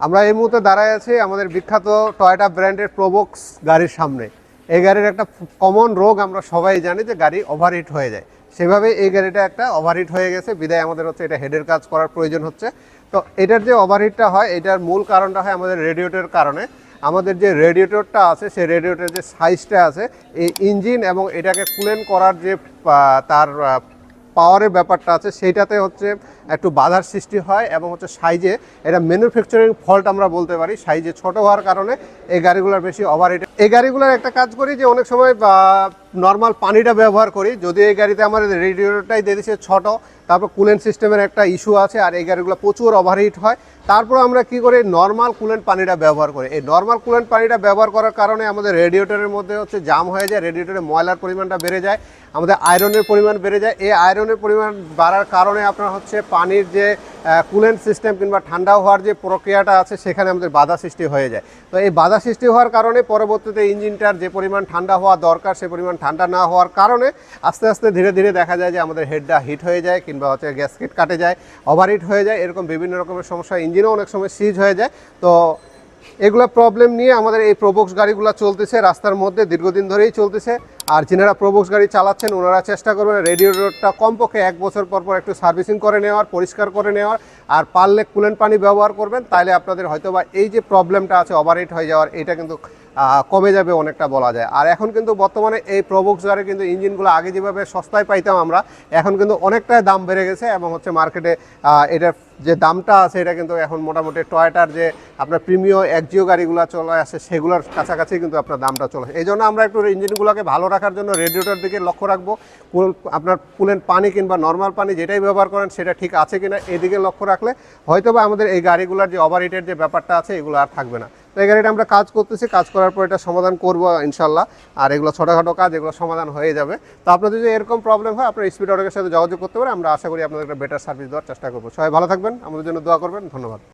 আমরা এই মুহূর্তে দাঁড়ায় আছি আমাদের বিখ্যাত টয়োটা ব্র্যান্ডের প্রোবক্স গাড়ির সামনে। এই গাড়ির একটা কমন রোগ আমরা সবাই জানি যে গাড়ি ওভারহিট হয়ে যায়। সেভাবে এই গাড়িটা একটা ওভারহিট হয়ে গেছে, বিদায় আমাদের হচ্ছে এটা হেডের কাজ করার প্রয়োজন হচ্ছে। তো এটার যে ওভারহিটটা হয়, এটার মূল কারণটা হয় আমাদের রেডিয়েটরের কারণে। আমাদের যে রেডিয়েটরটা আছে, সেই রেডিয়েটরের যে সাইজটা আছে, এই ইঞ্জিন এবং এটাকে কুলেন করার যে তার পাওয়ারের ব্যাপারটা আছে, সেইটাতে হচ্ছে একটু বাধার সৃষ্টি হয় এবং হচ্ছে সাইজে এটা ম্যানুফ্যাকচারিং ফল্ট আমরা বলতে পারি। সাইজে ছোট হওয়ার কারণে এই গাড়িগুলোর বেশি ওভারহিট। এই গাড়িগুলোর একটা কাজ করি যে অনেক সময় নর্মাল পানিটা ব্যবহার করি, যদি এই গাড়িতে আমাদের রেডিয়েটরটাই দিয়ে দিচ্ছে ছোট, তারপর কুলেন্ট সিস্টেমের একটা ইস্যু আছে আর এই গাড়িগুলো প্রচুর ওভারহিট হয়। তারপর আমরা কি করি, নর্মাল কুলেন্ট পানিটা ব্যবহার করি। এই নর্মাল কুলেন্ট পানিটা ব্যবহার করার কারণে আমাদের রেডিয়েটরের মধ্যে হচ্ছে জাম হয়ে যায়, রেডিয়েটরে ময়লার পরিমাণটা বেড়ে যায়, আমাদের আয়রনের পরিমাণ বেড়ে যায়। এই আয়রনের পরিমাণ বাড়ার কারণে আপনার হচ্ছে পানির যে কুলেন্ট সিস্টেম কিংবা ঠান্ডা হওয়ার যে প্রক্রিয়াটা আছে সেখানে আমাদের বাধা সৃষ্টি হয়ে যায়। তো এই বাধা সৃষ্টি হওয়ার কারণে পরবর্তীতে ইঞ্জিনটার যে পরিমাণ ঠান্ডা হওয়া দরকার সে পরিমাণ ঠান্ডা না হওয়ার কারণে আস্তে আস্তে ধীরে ধীরে দেখা যায় যে আমাদের হেডটা হিট হয়ে যায় কিংবা হচ্ছে গ্যাসকেট কাটে যায়, ওভারহিট হয়ে যায়, এরকম বিভিন্ন রকমের সমস্যা। ইঞ্জিনও অনেক সময় সিজ হয়ে যায়। তো এগুলো প্রবলেম নিয়ে আমাদের এই প্রোবক্স গাড়িগুলো চলতেছে রাস্তার মধ্যে, দীর্ঘদিন ধরেই চলতেছে। আর যারা প্রোবক্স গাড়ি চালাচ্ছেন ওনারা চেষ্টা করবেন রেডিয়েটরটা কমপক্ষে 1 বছর পর পর একটু সার্ভিসিং করে নেওয়ার, পরিষ্কার করে নেওয়ার, আর পারলে কুলেন্ট পানি ব্যবহার করবেন। তাহলে আপনাদের হয়তোবা এই যে প্রবলেমটা আছে ওভারহিট হয়ে যাওয়ার, এটা কিন্তু কমে যাবে অনেকটা বলা যায়। আর এখন কিন্তু বর্তমানে এই প্রোবক্স গাড়ির কিন্তু ইঞ্জিনগুলো আগে যেভাবে সস্তায় পাইতাম আমরা, এখন কিন্তু অনেকটাই দাম বেড়ে গেছে এবং হচ্ছে মার্কেটে এটার যে দামটা আছে এটা কিন্তু এখন মোটামুটি টয়োটার যে আপনার প্রিমিয়াম এক্সিও গাড়িগুলো চলে আসে সেগুলোর কাছাকাছি কিন্তু আপনার দামটা চলে আসে। এই জন্য আমরা একটু ইঞ্জিনগুলোকে ভালো রাখার জন্য রেডিয়েটর দিকে লক্ষ্য রাখবো। আপনার কুলেন্ট পানি কিংবা নর্মাল পানি যেটাই ব্যবহার করেন সেটা ঠিক আছে কিনা এদিকে লক্ষ্য রাখলে হয়তোবা আমাদের এই গাড়িগুলোর যে ওভারহিটের যে ব্যাপারটা আছে এগুলো আর থাকবে না। তো এই গাড়িটা আমরা কাজ করতেছি, কাজ করার পর এটা সমাধান করব ইনশাল্লাহ। আর এগুলো ছোটোখাটো কাজ, এগুলো সমাধান হয়ে যাবে। তো আপনাদের যদি এরকম প্রবলেম হয় আপনার স্পিড অটোর সাথে যোগাযোগ করতে পারেন, আমরা আশা করি আপনাদের একটা বেটার সার্ভিস দেওয়ার চেষ্টা করবো। সবাই ভালো থাকবেন, আমাদের জন্য দোয়া করবেন। ধন্যবাদ।